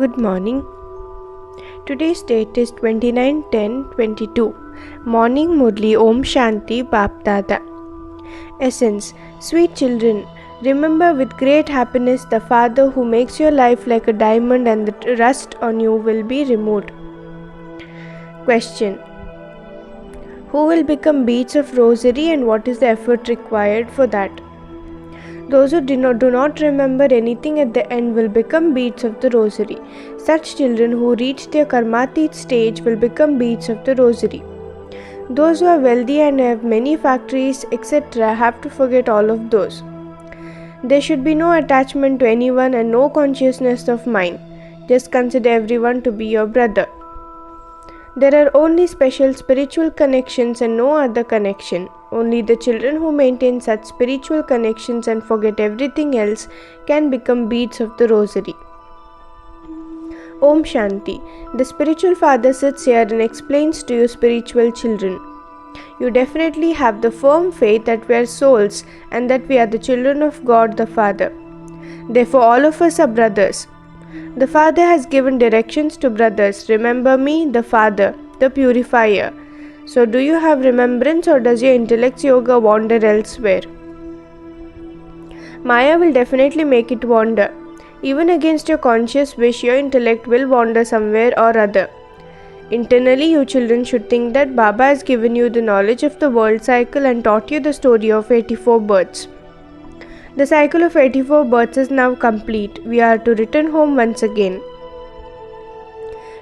Good morning. Today's date is 29/10/22. Morning Murli Om Shanti Bap Dada. Essence. Sweet children, remember with great happiness the Father who makes your life like a diamond and the rust on you will be removed. Question. Who will become beads of rosary and what is the effort required for that? Those who do not remember anything at the end will become beads of the rosary. Such children who reach their karmatit stage will become beads of the rosary. Those who are wealthy and have many factories, etc., have to forget all of those. There should be no attachment to anyone and no consciousness of mind. Just consider everyone to be your brother. There are only special spiritual connections and no other connection. Only the children who maintain such spiritual connections and forget everything else can become beads of the rosary. Om Shanti. The spiritual father sits here and explains to you spiritual children. You definitely have the firm faith that we are souls and that we are the children of God the Father. Therefore all of us are brothers. The Father has given directions to brothers. Remember me, the Father, the purifier. So do you have remembrance or does your intellect's yoga wander elsewhere? Maya will definitely make it wander. Even against your conscious wish, your intellect will wander somewhere or other. Internally, you children should think that Baba has given you the knowledge of the world cycle and taught you the story of 84 births. The cycle of 84 births is now complete. We are to return home once again.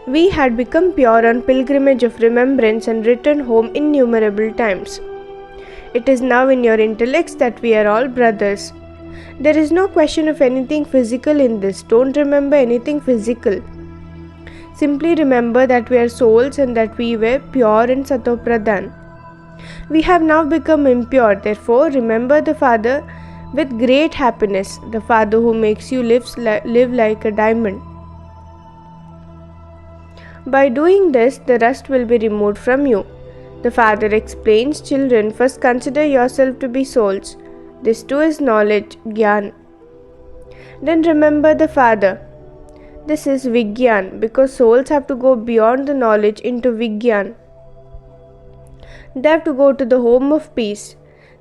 We had become pure on pilgrimage of remembrance and returned home innumerable times. It is now in your intellects that we are all brothers. There is no question of anything physical in this. Don't remember anything physical. Simply remember that we are souls and that we were pure in Sato Pradhan. We have now become impure. Therefore, remember the Father with great happiness, the Father who makes you live like a diamond. By doing this, the rust will be removed from you. The Father explains, children, first consider yourself to be souls. This too is knowledge, Gyan. Then remember the Father. This is Vigyan, because souls have to go beyond the knowledge into Vigyan. They have to go to the home of peace.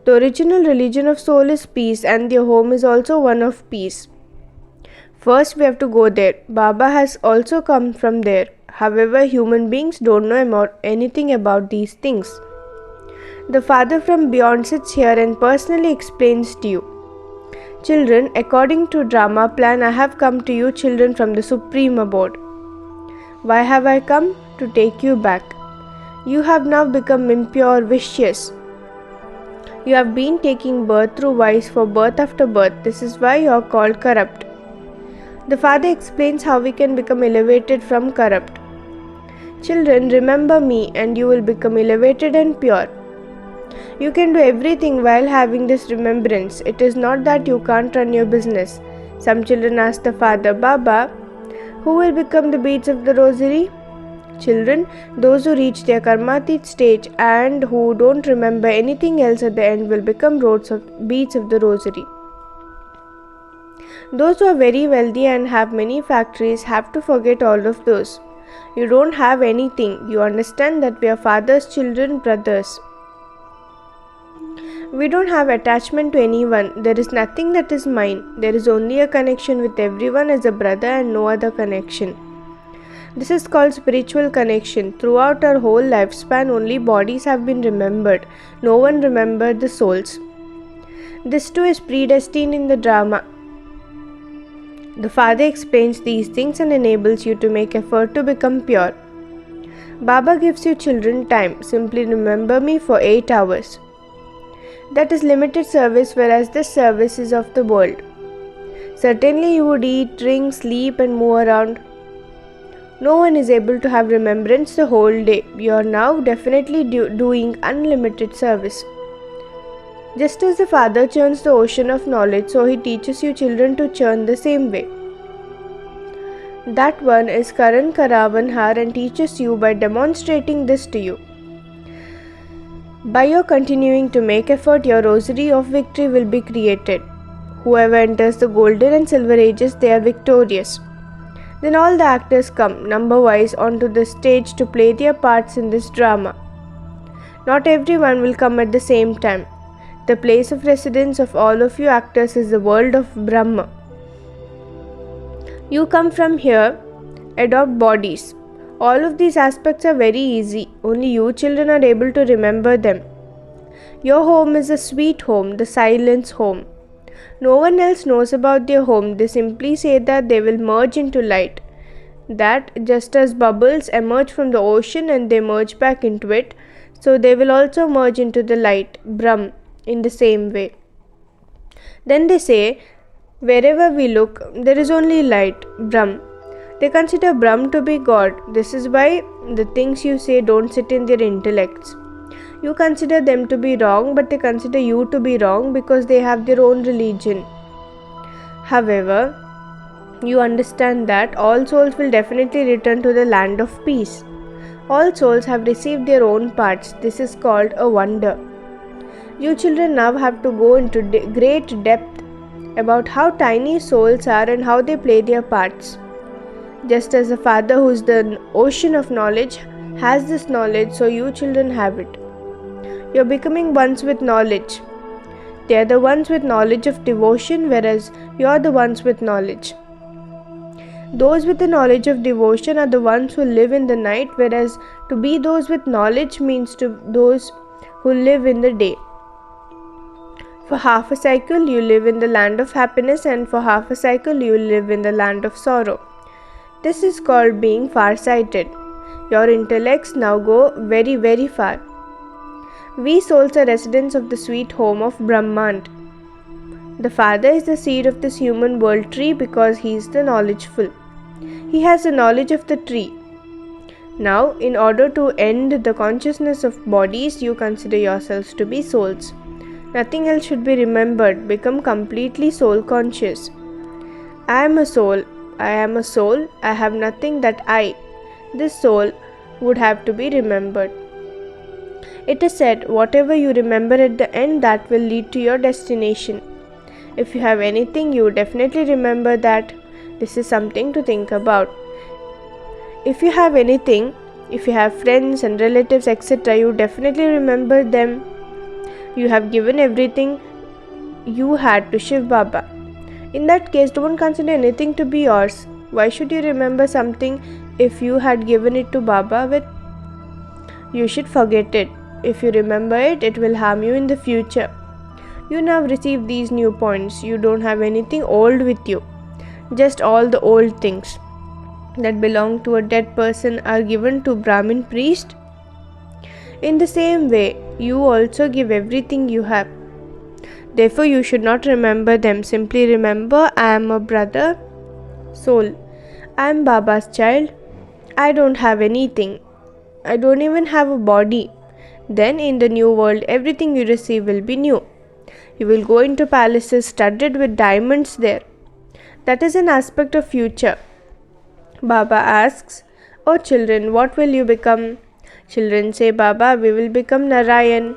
The original religion of soul is peace and their home is also one of peace. First we have to go there. Baba has also come from there. However, human beings don't know anything about these things. The Father from beyond sits here and personally explains to you. Children, according to drama plan, I have come to you children from the Supreme Abode. Why have I come? To take you back. You have now become impure, vicious. You have been taking birth through vice for birth after birth. This is why you are called corrupt. The Father explains how we can become elevated from corrupt. Children, remember me and you will become elevated and pure. You can do everything while having this remembrance. It is not that you can't run your business. Some children ask the Father, Baba, who will become the beads of the rosary? Children, those who reach their karmatit stage and who don't remember anything else at the end will become beads of the rosary. Those who are very wealthy and have many factories have to forget all of those. You don't have anything. You understand that we are Father's children, brothers. We don't have attachment to anyone. There is nothing that is mine. There is only a connection with everyone as a brother and no other connection. This is called spiritual connection. Throughout our whole lifespan, only bodies have been remembered. No one remembered the souls. This too is predestined in the drama. The Father explains these things and enables you to make effort to become pure. Baba gives you children time. Simply remember me for 8 hours. That is limited service, whereas this service is of the world. Certainly you would eat, drink, sleep and move around. No one is able to have remembrance the whole day. You are now definitely doing unlimited service. Just as the Father churns the ocean of knowledge, so He teaches you children to churn the same way. That one is Karan Karavanhar and teaches you by demonstrating this to you. By your continuing to make effort, your rosary of victory will be created. Whoever enters the golden and silver ages, they are victorious. Then all the actors come, number-wise, onto the stage to play their parts in this drama. Not everyone will come at the same time. The place of residence of all of you actors is the world of Brahma. You come from here, adopt bodies. All of these aspects are very easy. Only you children are able to remember them. Your home is a sweet home, the silence home. No one else knows about their home. They simply say that they will merge into light. That just as bubbles emerge from the ocean and they merge back into it, so they will also merge into the light, Brahm, in the same way. Then they say, wherever we look, there is only light, Brahm. They consider Brahm to be God. This is why the things you say don't sit in their intellects. You consider them to be wrong, but they consider you to be wrong because they have their own religion. However, you understand that all souls will definitely return to the land of peace. All souls have received their own parts. This is called a wonder. You children now have to go into great depth about how tiny souls are and how they play their parts. Just as a father who is the ocean of knowledge has this knowledge, so you children have it. You are becoming ones with knowledge. They are the ones with knowledge of devotion, whereas you are the ones with knowledge. Those with the knowledge of devotion are the ones who live in the night, whereas to be those with knowledge means to those who live in the day. For half a cycle you live in the land of happiness, and for half a cycle you live in the land of sorrow. This is called being far-sighted. Your intellects now go very, very far. We souls are residents of the sweet home of Brahmand. The father is the seed of this human world tree because he is the knowledgeful. He has the knowledge of the tree. Now, in order to end the consciousness of bodies, you consider yourselves to be souls. Nothing else should be remembered. Become completely soul conscious. I am a soul. I am a soul. I have nothing that I, this soul, would have to be remembered. It is said, whatever you remember at the end, that will lead to your destination. If you have anything, you definitely remember that. This is something to think about. If you have anything, if you have friends and relatives, etc., you definitely remember them. You have given everything you had to Shiv Baba. In that case, don't consider anything to be yours. Why should you remember something if you had given it to Baba with? You should forget it. If you remember it, it will harm you in the future. You now receive these new points. You don't have anything old with you. Just all the old things that belong to a dead person are given to Brahmin priest. In the same way, you also give everything you have. Therefore, you should not remember them. Simply remember, I am a brother, soul. I am Baba's child. I don't have anything. I don't even have a body. Then in the new world, everything you receive will be new. You will go into palaces studded with diamonds there. That is an aspect of future. Baba asks, "Oh children, what will you become?" Children say, "Baba, we will become Narayan."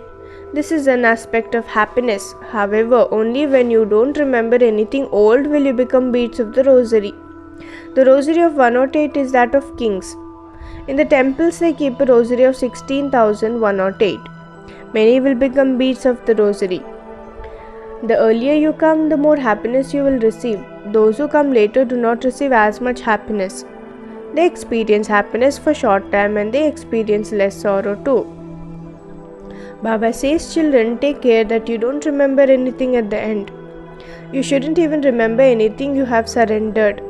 This is an aspect of happiness. However, only when you don't remember anything old will you become beads of the rosary. The rosary of 108 is that of kings. In the temples they keep a rosary of 16,108. Many will become beads of the rosary. The earlier you come, the more happiness you will receive. Those who come later do not receive as much happiness. They experience happiness for short time and they experience less sorrow too. Baba says, children, take care that you don't remember anything at the end. You shouldn't even remember anything you have surrendered.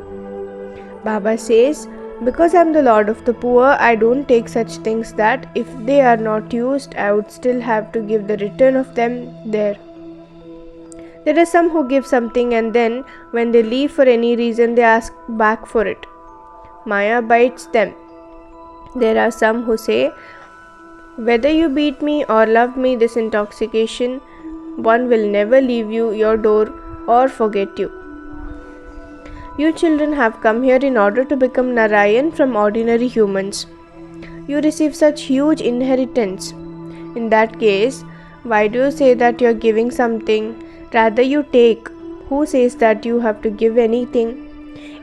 Baba says, because I am the Lord of the poor, I don't take such things that if they are not used, I would still have to give the return of them there. There are some who give something and then when they leave for any reason, they ask back for it. Maya bites them. There are some who say, whether you beat me or love me, this intoxication, one will never leave you, your door, or forget you. You children have come here in order to become Narayan from ordinary humans. You receive such huge inheritance. In that case, why do you say that you are giving something? Rather you take. Who says that you have to give anything?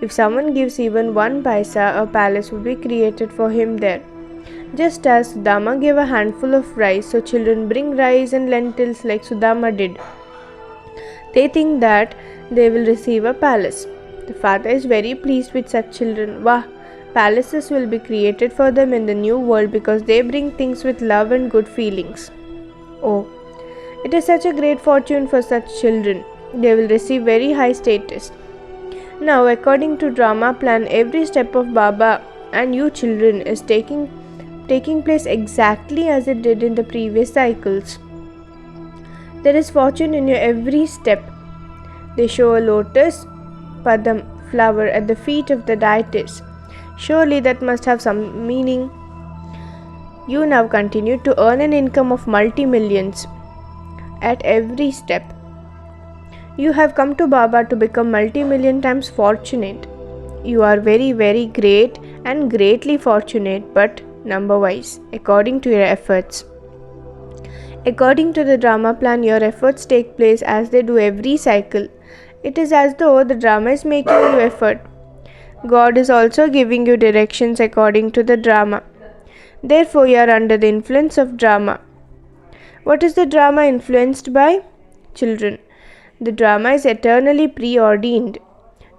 If someone gives even 1 paisa, a palace would be created for him there. Just as Sudama gave a handful of rice, so children bring rice and lentils like Sudama did. They think that they will receive a palace. The father is very pleased with such children. Wah! Palaces will be created for them in the new world because they bring things with love and good feelings. Oh, it is such a great fortune for such children. They will receive very high status. Now, according to drama plan, every step of Baba and you children is taking place exactly as it did in the previous cycles. There is fortune in your every step. They show a lotus, padam, flower at the feet of the deities. Surely that must have some meaning. You now continue to earn an income of multi-millions at every step. You have come to Baba to become multi-million times fortunate. You are very, very great and greatly fortunate, but number-wise, according to your efforts. According to the drama plan, your efforts take place as they do every cycle. It is as though the drama is making you effort. God is also giving you directions according to the drama. Therefore, you are under the influence of drama. What is the drama influenced by? Children. The drama is eternally preordained.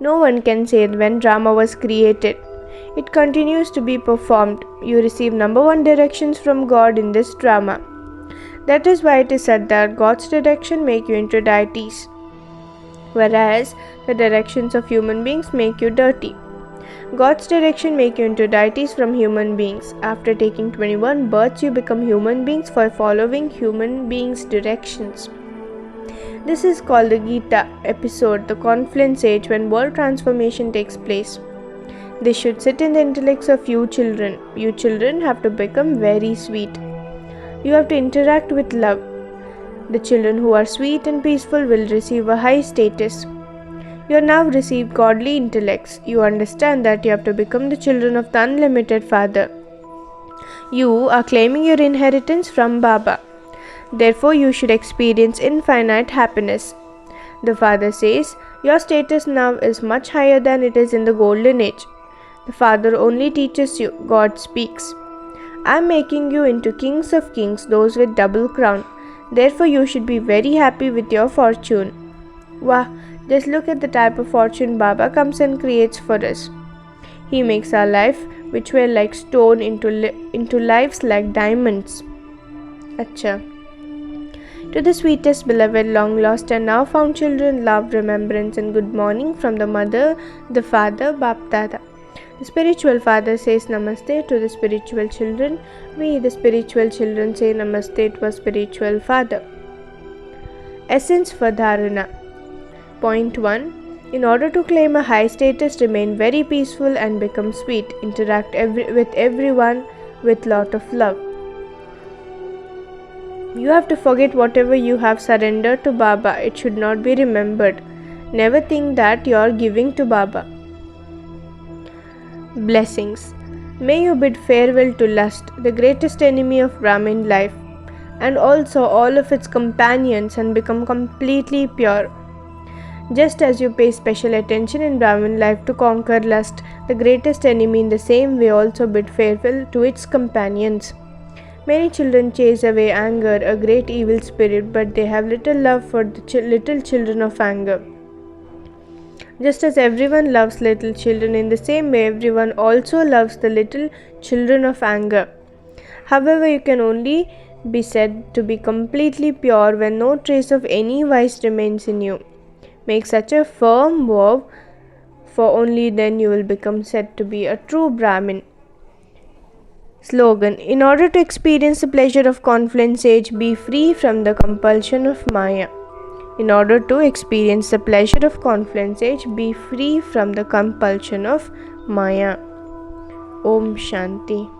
No one can say when drama was created. It continues to be performed. You receive number 1 directions from God in this drama. That is why it is said that God's direction make you into deities, whereas the directions of human beings make you dirty. God's direction make you into deities from human beings. After taking 21 births, you become human beings for following human beings' directions. This is called the Gita episode, the confluence age when world transformation takes place. This should sit in the intellects of you children. You children have to become very sweet. You have to interact with love. The children who are sweet and peaceful will receive a high status. You have now received godly intellects. You understand that you have to become the children of the unlimited Father. You are claiming your inheritance from Baba. Therefore, you should experience infinite happiness. The Father says, your status now is much higher than it is in the golden age. The Father only teaches you, God speaks. I am making you into kings of kings, those with double crown. Therefore, you should be very happy with your fortune. Wah! Just look at the type of fortune Baba comes and creates for us. He makes our life, which were like stone, into lives like diamonds. Acha. To the sweetest beloved, long lost and now found children, love, remembrance and good morning from the mother, the father, Bap Dada. The spiritual father says namaste to the spiritual children. We, the spiritual children, say namaste to our spiritual father. Essence for Dharana. Point 1. In order to claim a high status, remain very peaceful and become sweet. Interact with everyone with lot of love. You have to forget whatever you have surrendered to Baba. It should not be remembered. Never think that you are giving to Baba. Blessings. May you bid farewell to lust, the greatest enemy of Brahmin life, and also all of its companions, and become completely pure. Just as you pay special attention in Brahmin life to conquer lust, the greatest enemy, in the same way also bid farewell to its companions. Many children chase away anger, a great evil spirit, but they have little love for the little children of anger. Just as everyone loves little children, in the same way everyone also loves the little children of anger. However, you can only be said to be completely pure when no trace of any vice remains in you. Make such a firm vow, for only then you will become said to be a true Brahmin. Slogan. In order to experience the pleasure of confluence age, be free from the compulsion of Maya. In order to experience the pleasure of confluence age, be free from the compulsion of Maya. Om Shanti.